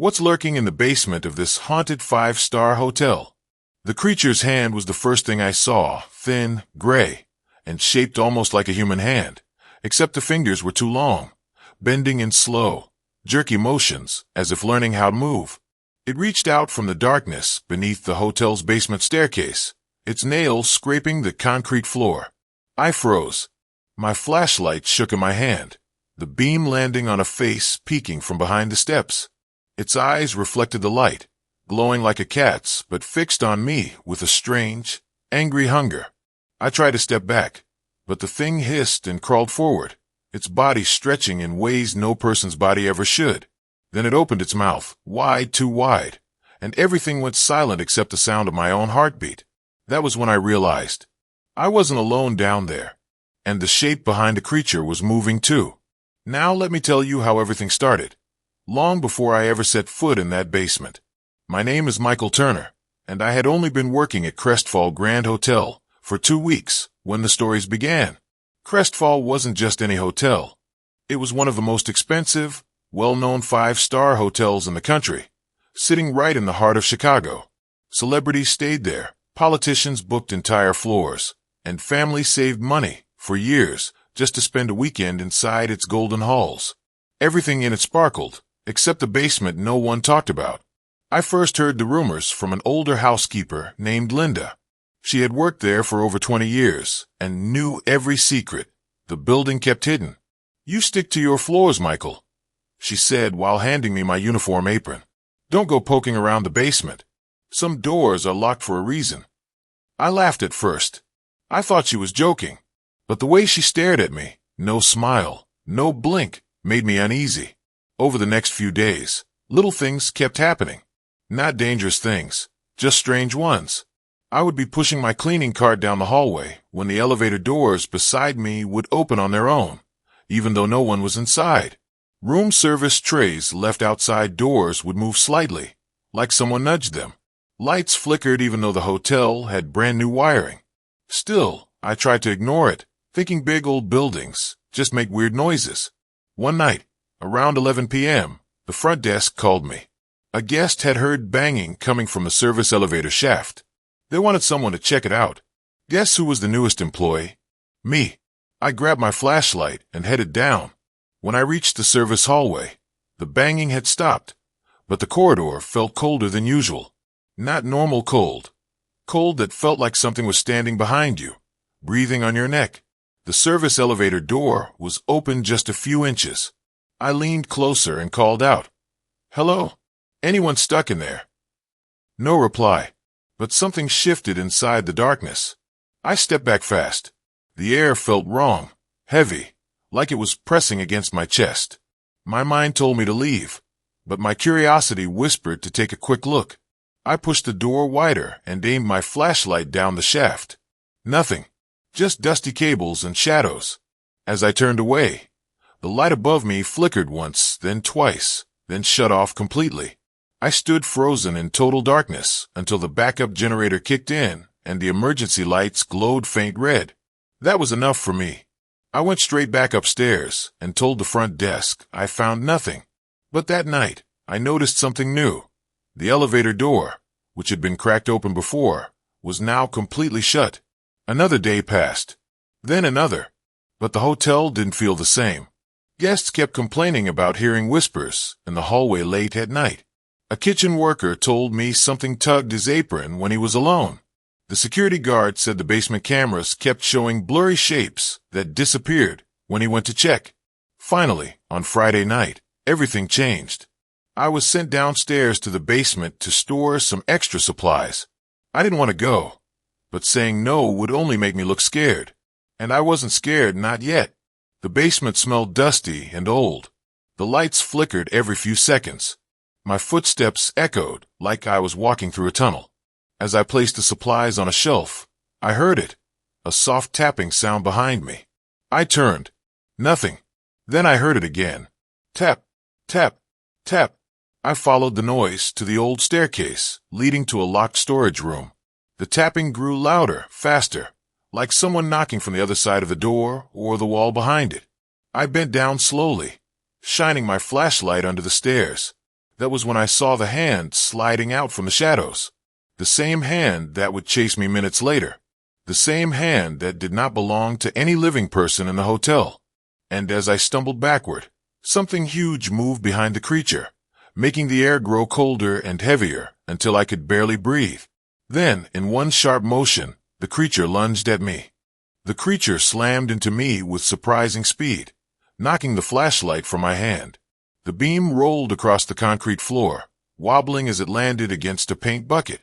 What's lurking in the basement of this haunted five-star hotel? The creature's hand was the first thing I saw, thin, gray, and shaped almost like a human hand, except the fingers were too long, bending in slow, jerky motions, as if learning how to move. It reached out from the darkness beneath the hotel's basement staircase, its nails scraping the concrete floor. I froze. My flashlight shook in my hand, the beam landing on a face peeking from behind the steps. Its eyes reflected the light, glowing like a cat's, but fixed on me with a strange, angry hunger. I tried to step back, but the thing hissed and crawled forward, its body stretching in ways no person's body ever should. Then it opened its mouth, wide, too wide, and everything went silent except the sound of my own heartbeat. That was when I realized I wasn't alone down there, and the shape behind the creature was moving too. Now let me tell you how everything started, long before I ever set foot in that basement. My name is Michael Turner, and I had only been working at Crestfall Grand Hotel for 2 weeks when the stories began. Crestfall wasn't just any hotel. It was one of the most expensive, well-known five-star hotels in the country, sitting right in the heart of Chicago. Celebrities stayed there, politicians booked entire floors, and families saved money for years just to spend a weekend inside its golden halls. Everything in it sparkled, except the basement no one talked about. I first heard the rumors from an older housekeeper named Linda. She had worked there for over 20 years and knew every secret the building kept hidden. "You stick to your floors, Michael," she said while handing me my uniform apron. "Don't go poking around the basement. Some doors are locked for a reason." I laughed at first. I thought she was joking, but the way she stared at me, no smile, no blink, made me uneasy. Over the next few days, little things kept happening. Not dangerous things, just strange ones. I would be pushing my cleaning cart down the hallway when the elevator doors beside me would open on their own, even though no one was inside. Room service trays left outside doors would move slightly, like someone nudged them. Lights flickered even though the hotel had brand new wiring. Still, I tried to ignore it, thinking big old buildings just make weird noises. One night, around 11 p.m., the front desk called me. A guest had heard banging coming from the service elevator shaft. They wanted someone to check it out. Guess who was the newest employee? Me. I grabbed my flashlight and headed down. When I reached the service hallway, the banging had stopped, but the corridor felt colder than usual. Not normal cold. Cold that felt like something was standing behind you, breathing on your neck. The service elevator door was open just a few inches. I leaned closer and called out, "Hello? Anyone stuck in there?" No reply, but something shifted inside the darkness. I stepped back fast. The air felt wrong, heavy, like it was pressing against my chest. My mind told me to leave, but my curiosity whispered to take a quick look. I pushed the door wider and aimed my flashlight down the shaft. Nothing, just dusty cables and shadows. As I turned away, the light above me flickered once, then twice, then shut off completely. I stood frozen in total darkness until the backup generator kicked in and the emergency lights glowed faint red. That was enough for me. I went straight back upstairs and told the front desk I found nothing. But that night, I noticed something new. The elevator door, which had been cracked open before, was now completely shut. Another day passed, then another, but the hotel didn't feel the same. Guests kept complaining about hearing whispers in the hallway late at night. A kitchen worker told me something tugged his apron when he was alone. The security guard said the basement cameras kept showing blurry shapes that disappeared when he went to check. Finally, on Friday night, everything changed. I was sent downstairs to the basement to store some extra supplies. I didn't want to go, but saying no would only make me look scared. And I wasn't scared, not yet. The basement smelled dusty and old. The lights flickered every few seconds. My footsteps echoed like I was walking through a tunnel. As I placed the supplies on a shelf, I heard it, a soft tapping sound behind me. I turned. Nothing. Then I heard it again. Tap, tap, tap. I followed the noise to the old staircase, leading to a locked storage room. The tapping grew louder, faster, like someone knocking from the other side of the door or the wall behind it. I bent down slowly, shining my flashlight under the stairs. That was when I saw the hand sliding out from the shadows. The same hand that would chase me minutes later. The same hand that did not belong to any living person in the hotel. And as I stumbled backward, something huge moved behind the creature, making the air grow colder and heavier until I could barely breathe. Then, in one sharp motion, the creature lunged at me. The creature slammed into me with surprising speed, knocking the flashlight from my hand. The beam rolled across the concrete floor, wobbling as it landed against a paint bucket.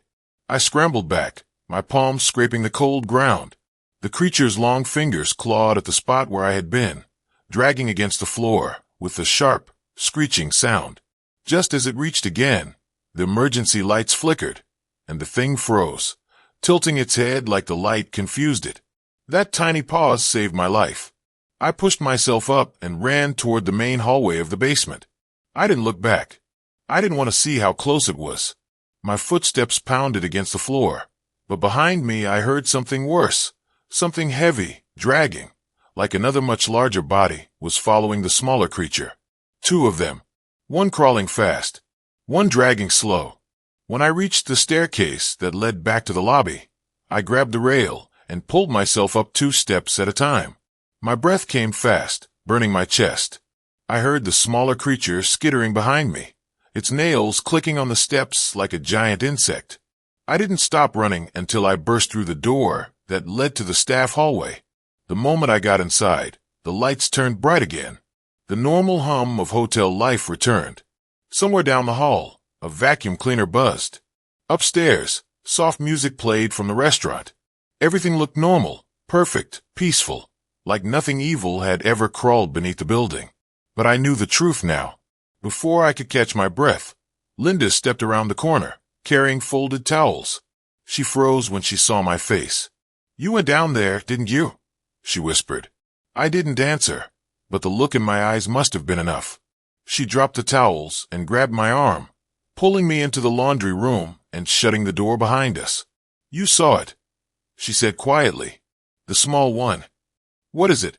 I scrambled back, my palms scraping the cold ground. The creature's long fingers clawed at the spot where I had been, dragging against the floor with a sharp, screeching sound. Just as it reached again, the emergency lights flickered, and the thing froze, tilting its head like the light confused it. That tiny pause saved my life. I pushed myself up and ran toward the main hallway of the basement. I didn't look back. I didn't want to see how close it was. My footsteps pounded against the floor, but behind me I heard something worse, something heavy, dragging, like another much larger body was following the smaller creature. Two of them, one crawling fast, one dragging slow. When I reached the staircase that led back to the lobby, I grabbed the rail and pulled myself up 2 steps at a time. My breath came fast, burning my chest. I heard the smaller creature skittering behind me, its nails clicking on the steps like a giant insect. I didn't stop running until I burst through the door that led to the staff hallway. The moment I got inside, the lights turned bright again. The normal hum of hotel life returned. Somewhere down the hall, a vacuum cleaner buzzed. Upstairs, soft music played from the restaurant. Everything looked normal, perfect, peaceful, like nothing evil had ever crawled beneath the building. But I knew the truth now. Before I could catch my breath, Linda stepped around the corner, carrying folded towels. She froze when she saw my face. "You went down there, didn't you?" she whispered. I didn't answer, but the look in my eyes must have been enough. She dropped the towels and grabbed my arm, pulling me into the laundry room and shutting the door behind us. "You saw it," she said quietly. "The small one." "What is it?"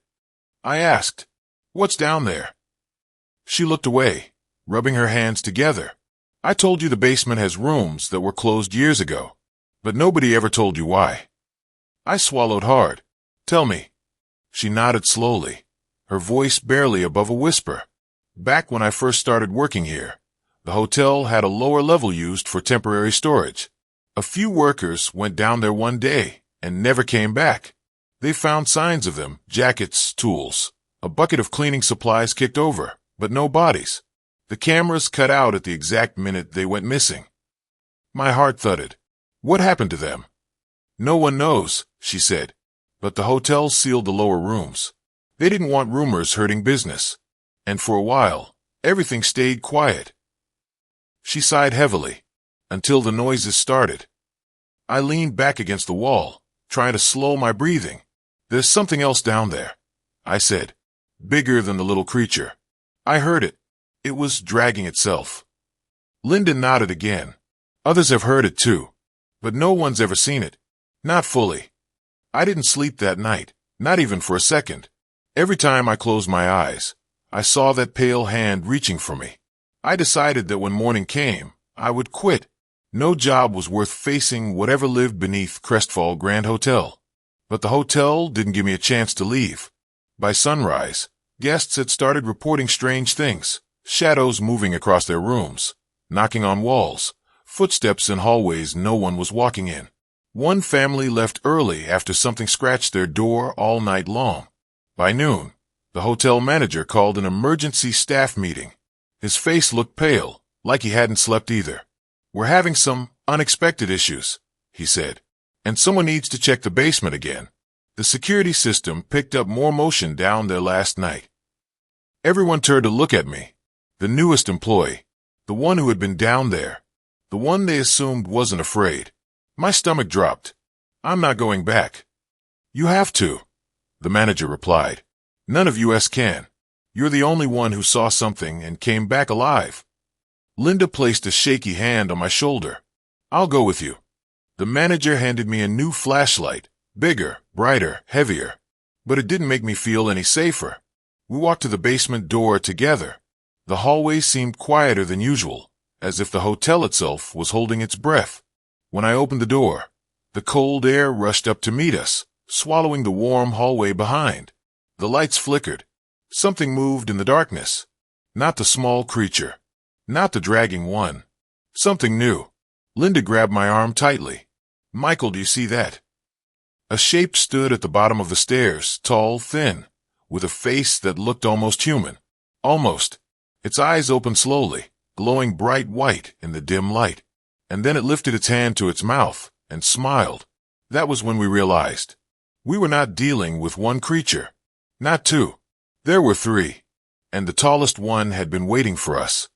I asked. "What's down there?" She looked away, rubbing her hands together. "I told you the basement has rooms that were closed years ago, but nobody ever told you why." I swallowed hard. "Tell me." She nodded slowly, her voice barely above a whisper. "Back when I first started working here, the hotel had a lower level used for temporary storage. A few workers went down there one day and never came back. They found signs of them, jackets, tools, a bucket of cleaning supplies kicked over, but no bodies. The cameras cut out at the exact minute they went missing." My heart thudded. "What happened to them?" "No one knows," she said, "but the hotel sealed the lower rooms. They didn't want rumors hurting business. And for a while, everything stayed quiet." She sighed heavily, until the noises started. I leaned back against the wall, trying to slow my breathing. "There's something else down there," I said, bigger than the little creature. I heard it. It was dragging itself. Linda nodded again. "Others have heard it too, but no one's ever seen it. Not fully." I didn't sleep that night, not even for a second. Every time I closed my eyes, I saw that pale hand reaching for me. I decided that when morning came, I would quit. No job was worth facing whatever lived beneath Crestfall Grand Hotel. But the hotel didn't give me a chance to leave. By sunrise, guests had started reporting strange things, shadows moving across their rooms, knocking on walls, footsteps in hallways no one was walking in. One family left early after something scratched their door all night long. By noon, the hotel manager called an emergency staff meeting. His face looked pale, like he hadn't slept either. "We're having some unexpected issues," he said, "and someone needs to check the basement again. The security system picked up more motion down there last night." Everyone turned to look at me. The newest employee, the one who had been down there, the one they assumed wasn't afraid. My stomach dropped. "I'm not going back." "You have to," the manager replied. "None of us can. You're the only one who saw something and came back alive." Linda placed a shaky hand on my shoulder. "I'll go with you." The manager handed me a new flashlight, bigger, brighter, heavier. But it didn't make me feel any safer. We walked to the basement door together. The hallway seemed quieter than usual, as if the hotel itself was holding its breath. When I opened the door, the cold air rushed up to meet us, swallowing the warm hallway behind. The lights flickered. Something moved in the darkness. Not the small creature. Not the dragging one. Something new. Linda grabbed my arm tightly. "Michael, do you see that?" A shape stood at the bottom of the stairs, tall, thin, with a face that looked almost human. Almost. Its eyes opened slowly, glowing bright white in the dim light. And then it lifted its hand to its mouth and smiled. That was when we realized. We were not dealing with one creature. Not two. There were three. And the tallest one had been waiting for us.